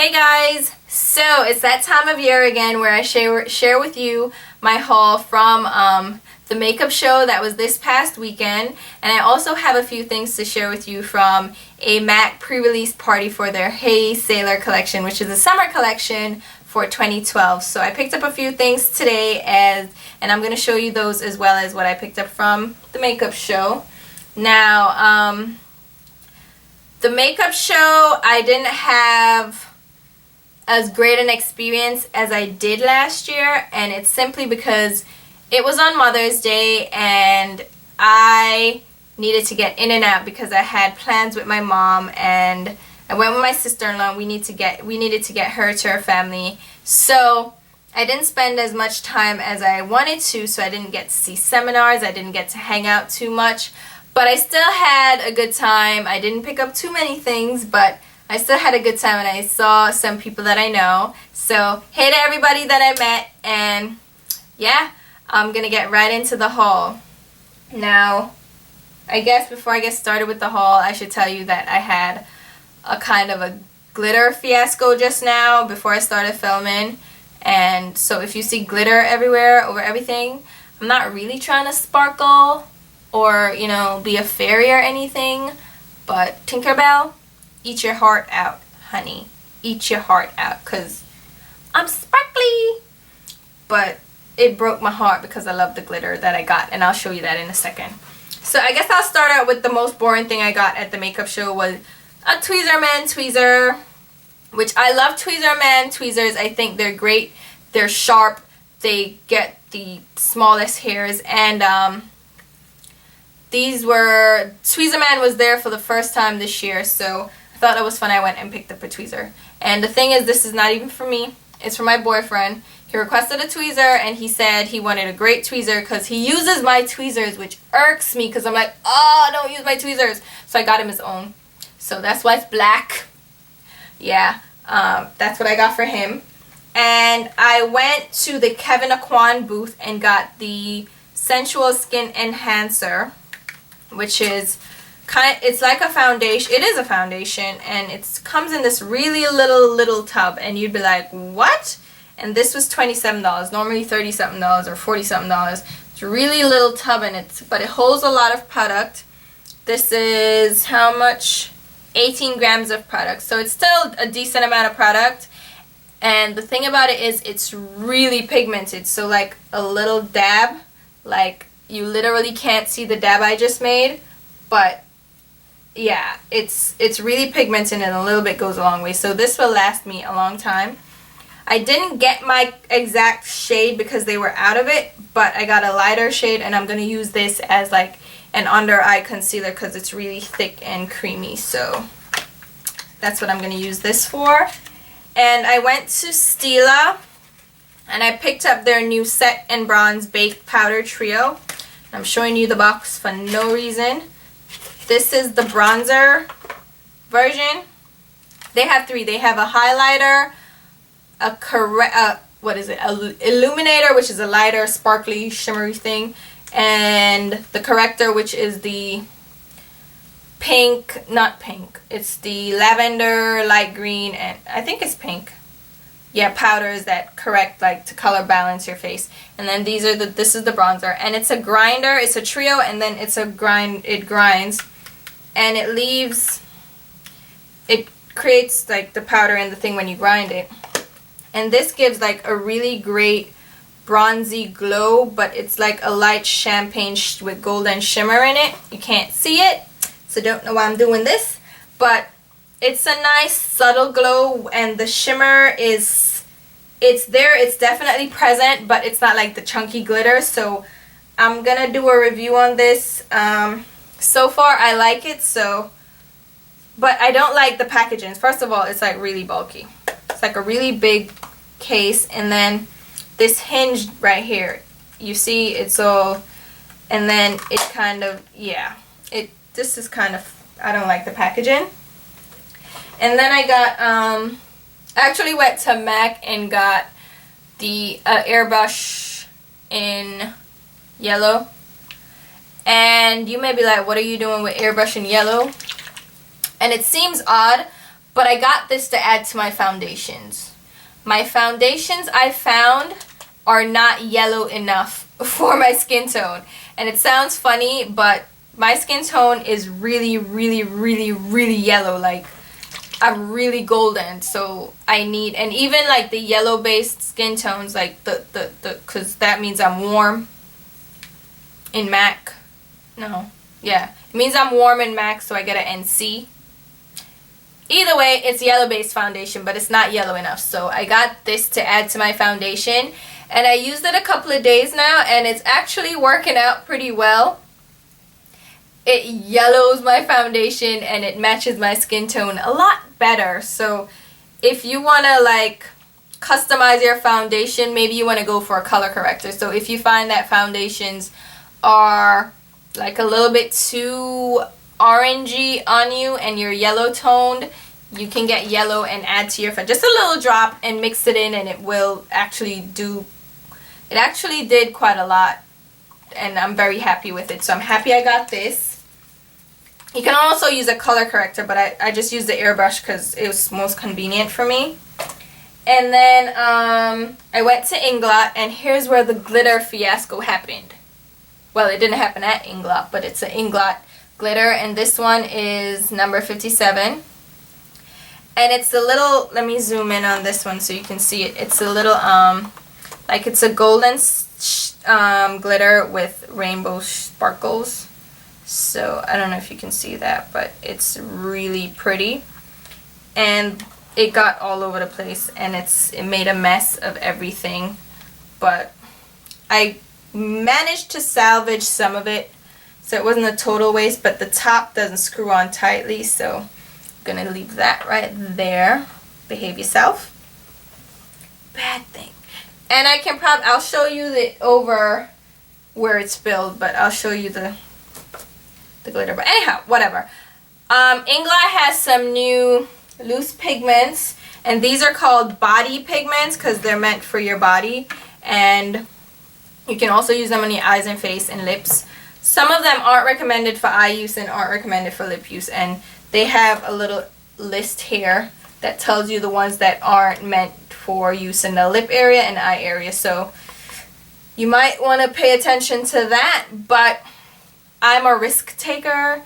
Hey guys! So it's that time of year again where I share with you my haul from the makeup show that was this past weekend, and I also have a few things to share with you from a MAC pre-release party for their Hey Sailor collection, which is a summer collection for 2012. So I picked up a few things today and I'm going to show you those as well as what I picked up from the makeup show. Now, the makeup show, I didn't have as great an experience as I did last year, and it's simply because it was on Mother's Day and I needed to get in and out because I had plans with my mom, and I went with my sister-in-law. We needed to get her to her family, so I didn't spend as much time as I wanted to, so I didn't get to see seminars, I didn't get to hang out too much, but I still had a good time. I didn't pick up too many things, but I still had a good time, and I saw some people that I know. So hey to everybody that I met, and yeah, I'm gonna get right into the haul. Now, I guess before I get started with the haul, I should tell you that I had a kind of a glitter fiasco just now before I started filming, and so if you see glitter everywhere over everything, I'm not really trying to sparkle or, you know, be a fairy or anything, but Tinkerbell, eat your heart out, honey. Eat your heart out, because I'm sparkly. But it broke my heart because I love the glitter that I got, and I'll show you that in a second. So I guess I'll start out with the most boring thing I got at the makeup show was a Tweezerman tweezer, which I love Tweezerman tweezers. I think they're great. They're sharp. They get the smallest hairs, and Tweezerman was there for the first time this year, so I thought it was fun. I went and picked up a tweezer. And the thing is, this is not even for me. It's for my boyfriend. He requested a tweezer, and he said he wanted a great tweezer because he uses my tweezers, which irks me because I'm like, oh, don't use my tweezers. So I got him his own. So that's why it's black. Yeah, that's what I got for him. And I went to the Kevin Aquan booth and got the Sensual Skin Enhancer, which is it's like a foundation. It is a foundation, and it comes in this really little tub, and you'd be like, what? And this was $27, normally $30-something or $40-something. It's a really little tub, and but it holds a lot of product. This is how much? 18 grams of product, so it's still a decent amount of product. And the thing about it is, it's really pigmented, so like a little dab, like you literally can't see the dab I just made, but yeah, it's really pigmented, and a little bit goes a long way. So this will last me a long time. I didn't get my exact shade because they were out of it, but I got a lighter shade, and I'm going to use this as like an under eye concealer because it's really thick and creamy. So that's what I'm going to use this for. And I went to Stila, and I picked up their new Set and Bronze Baked Powder Trio. I'm showing you the box for no reason. This is the bronzer version. They have three. They have a highlighter, a illuminator, which is a lighter, sparkly, shimmery thing, and the corrector, which is the pink, not pink, it's the lavender, light green, and I think it's pink. Yeah, powders that correct, like, to color balance your face. And then this is the bronzer, and it's a grinder. It's a trio, and then it's a grind. It grinds, and it creates like the powder and the thing when you grind it. And this gives like a really great bronzy glow, but it's like a light champagne with golden shimmer in it. You can't see it, so don't know why I'm doing this, but it's a nice subtle glow, and the shimmer it's there, it's definitely present, but it's not like the chunky glitter. So I'm gonna do a review on this. So far I like it, but I don't like the packaging. First of all, it's like really bulky. It's like a really big case, and then this hinge right here, you see, it's all, and then it kind of, yeah, this is kind of, I don't like the packaging. And then I got, I actually went to MAC and got the airbrush in yellow. And you may be like, what are you doing with airbrush in yellow? And it seems odd, but I got this to add to my foundations. My foundations I found are not yellow enough for my skin tone. And it sounds funny, but my skin tone is really, really, really, really yellow. Like, I'm really golden, so I need, and even like the yellow based skin tones, like because that means I'm warm in MAC. No, yeah, it means I'm warm in MAC, so I get an NC. Either way, it's yellow based foundation, but it's not yellow enough, so I got this to add to my foundation, and I used it a couple of days now, and it's actually working out pretty well. It yellows my foundation and it matches my skin tone a lot better. So if you want to like customize your foundation, maybe you want to go for a color corrector. So if you find that foundations are like a little bit too orangey on you and you're yellow toned, you can get yellow and add to your just a little drop and mix it in, and it will actually do, it actually did quite a lot, and I'm very happy with it. So I'm happy I got this. You can also use a color corrector, but I just used the airbrush because it was most convenient for me. And then I went to Inglot, and here's where the glitter fiasco happened. Well, it didn't happen at Inglot, but it's an Inglot glitter, and this one is number 57. And it's a little, let me zoom in on this one so you can see it. It's a little, like it's a golden glitter with rainbow sparkles. So I don't know if you can see that, but it's really pretty, and it got all over the place, and it made a mess of everything, but I managed to salvage some of it, so it wasn't a total waste. But the top doesn't screw on tightly, so I'm gonna leave that right there. Behave yourself. Bad thing. And I can I'll show you the over where it's spilled, but I'll show you the glitter. But anyhow, whatever. Inglot has some new loose pigments, and these are called body pigments because they're meant for your body, and you can also use them on your eyes and face and lips. Some of them aren't recommended for eye use and aren't recommended for lip use, and they have a little list here that tells you the ones that aren't meant for use in the lip area and eye area, so you might want to pay attention to that. But I'm a risk taker,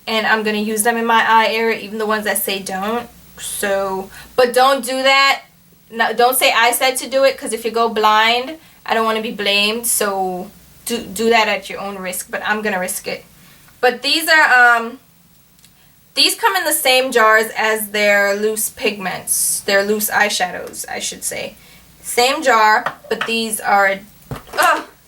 and I'm going to use them in my eye area, even the ones that say don't. So, but don't do that. No, don't say I said to do it, because if you go blind, I don't want to be blamed. So do that at your own risk, but I'm going to risk it. But these are, these come in the same jars as their loose pigments. Their loose eyeshadows, I should say. Same jar, but these are,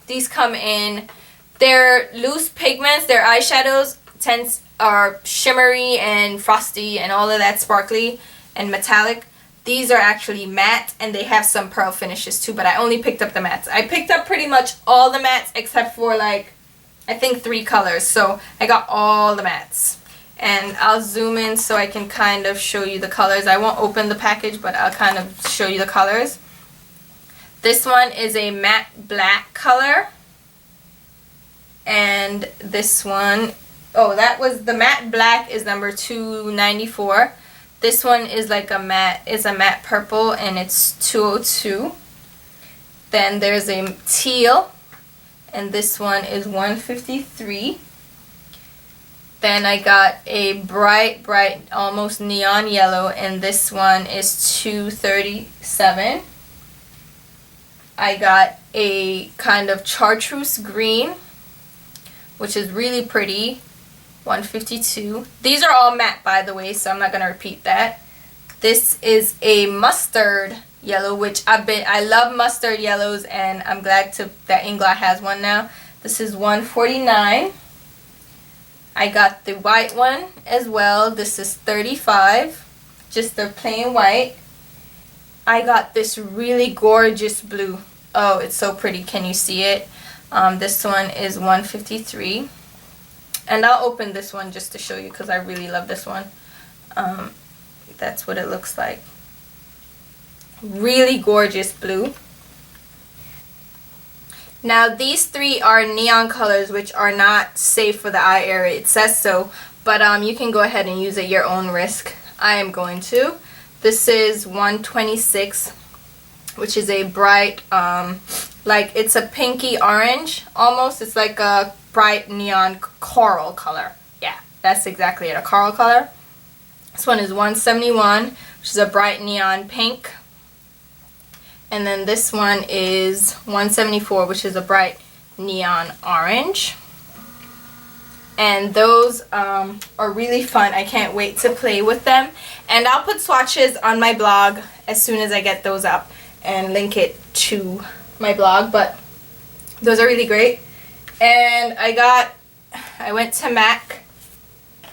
these come in, their loose pigments, their eyeshadows are shimmery and frosty and all of that, sparkly and metallic. These are actually matte, and they have some pearl finishes too, but I only picked up the mattes. I picked up pretty much all the mattes except for like, I think 3 colors. So I got all the mattes. And I'll zoom in so I can kind of show you the colors. I won't open the package, but I'll kind of show you the colors. This one is a matte black color. And this one, that was the matte black, is number 294. This one is like a matte purple, and it's 202. Then there's a teal, and this one is 153. Then I got a bright, almost neon yellow, and this one is 237. I got a kind of chartreuse green, which is really pretty, 152. These are all matte, by the way, so I'm not going to repeat that. This is a mustard yellow, which I love mustard yellows, and I'm glad that Inglot has one now. This is 149. I got the white one as well. This is 35, just the plain white. I got this really gorgeous blue. Oh, it's so pretty. Can you see it? This one is 153. And I'll open this one just to show you because I really love this one. That's what it looks like. Really gorgeous blue. Now these 3 are neon colors, which are not safe for the eye area. It says so, but you can go ahead and use at your own risk. I am going to. This is 126, which is a bright, like it's a pinky orange almost. It's like a bright neon coral color. Yeah, that's exactly it, a coral color. This one is 171, which is a bright neon pink. And then this one is 174, which is a bright neon orange. And those are really fun. I can't wait to play with them. And I'll put swatches on my blog as soon as I get those up and link it to my blog. But those are really great. And I went to MAC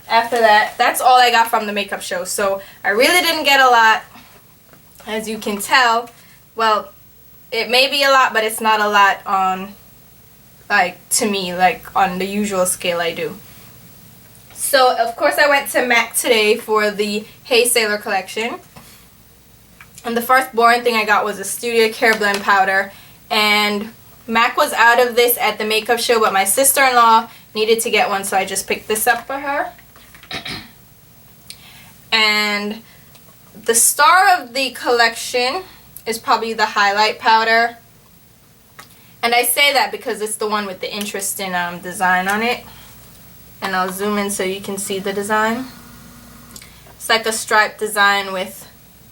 after that. That's all I got from the makeup show. So I really didn't get a lot, as you can tell. Well, it may be a lot, but it's not a lot on, like, to me, like, on the usual scale I do. So, of course, I went to MAC today for the Hey Sailor collection. And the first boring thing I got was a Studio Care Blend Powder. And MAC was out of this at the makeup show, but my sister-in-law needed to get one, so I just picked this up for her. And the star of the collection is probably the highlight powder. And I say that because it's the one with the interesting design on it. And I'll zoom in so you can see the design. It's like a striped design with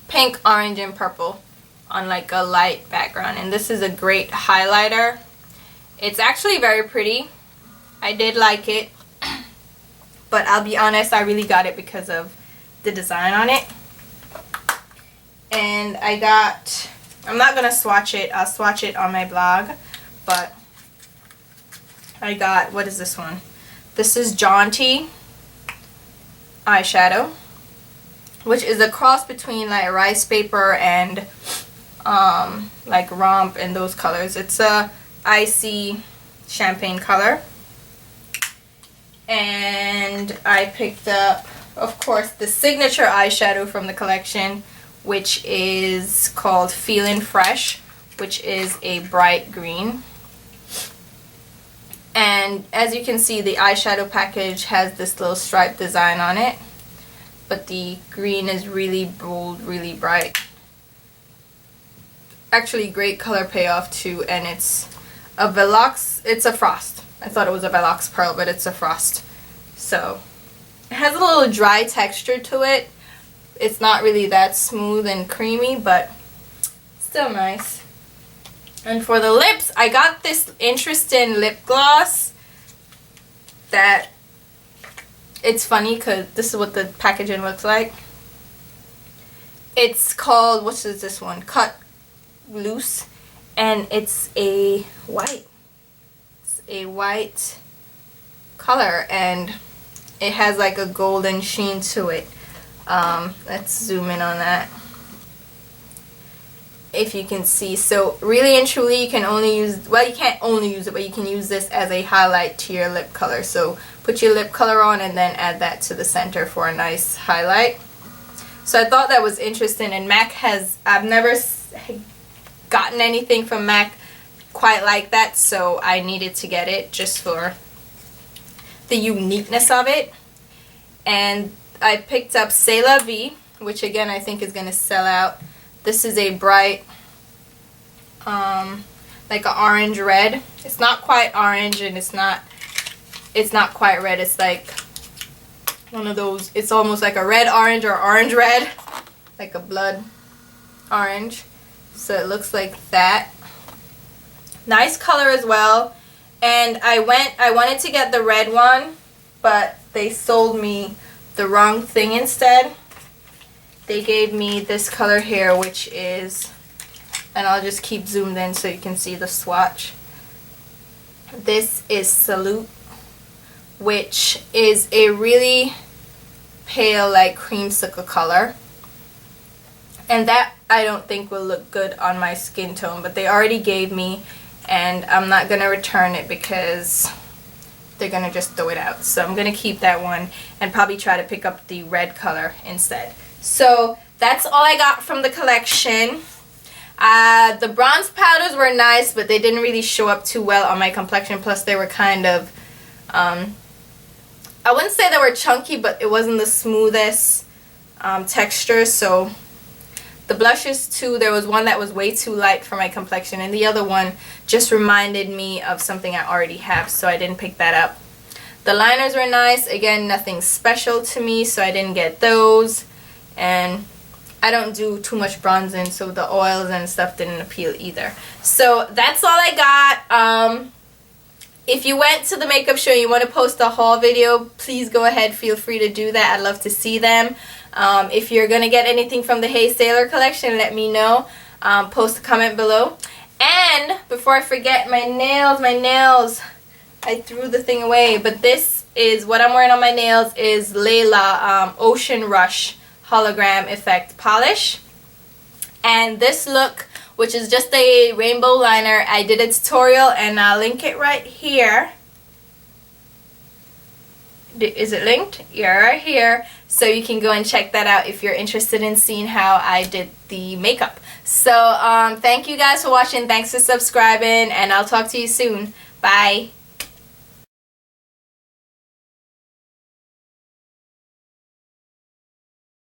pink, orange, and purple on like a light background. And this is a great highlighter. It's actually very pretty. I did like it. But I'll be honest, I really got it because of the design on it. And I'm not going to swatch it. I'll swatch it on my blog. But I got, what is this one? This is Jaunty eyeshadow, which is a cross between like rice paper and like romp and those colors. It's a icy champagne color. And I picked up, of course, the signature eyeshadow from the collection, which is called Feelin' Fresh, which is a bright green. And as you can see, the eyeshadow package has this little stripe design on it, but the green is really bold, really bright. Actually, great color payoff too, and it's a Velox, it's a frost. I thought it was a Velox Pearl, but it's a frost. So it has a little dry texture to it. It's not really that smooth and creamy, but still nice. And for the lips, I got this interesting lip gloss that, it's funny because this is what the packaging looks like. It's called, what is this one? Cut Loose. And it's a white. It's a white color, and it has like a golden sheen to it. Let's zoom in on that. If you can see. So really and truly, you can only use, well, you can't only use it, but you can use this as a highlight to your lip color. So put your lip color on and then add that to the center for a nice highlight. So I thought that was interesting. And MAC has, I've never gotten anything from MAC quite like that, so I needed to get it just for the uniqueness of it. And I picked up C'est La Vie, which again I think is going to sell out. This is a bright, like an orange red. It's not quite orange, and it's not quite red. It's like one of those, it's almost like a red orange or orange red, like a blood orange. So it looks like that. Nice color as well. And I wanted to get the red one, but they sold me the wrong thing instead. They gave me this color here, which is, and I'll just keep zoomed in so you can see the swatch. This is Salute, which is a really pale, like creamsicle color. And that I don't think will look good on my skin tone, but they already gave me, and I'm not going to return it because they're going to just throw it out. So I'm going to keep that one and probably try to pick up the red color instead. So that's all I got from the collection. The bronze powders were nice, but they didn't really show up too well on my complexion. Plus they were kind of, I wouldn't say they were chunky, but it wasn't the smoothest textures. So the blushes too, there was one that was way too light for my complexion, and the other one just reminded me of something I already have, so I didn't pick that up. The liners were nice. Again, nothing special to me, so I didn't get those. And I don't do too much bronzing, so the oils and stuff didn't appeal either. So that's all I got. If you went to the makeup show and you want to post a haul video, please go ahead, feel free to do that. I'd love to see them. If you're going to get anything from the Hey Sailor collection, let me know. Post a comment below. And before I forget, my nails, I threw the thing away, but this is what I'm wearing on my nails is Layla Ocean Rush Hologram Effect Polish. And this look, which is just a rainbow liner, I did a tutorial and I'll link it right here. Is it linked? Yeah, right here. So you can go and check that out if you're interested in seeing how I did the makeup. So thank you guys for watching. Thanks for subscribing, and I'll talk to you soon. Bye.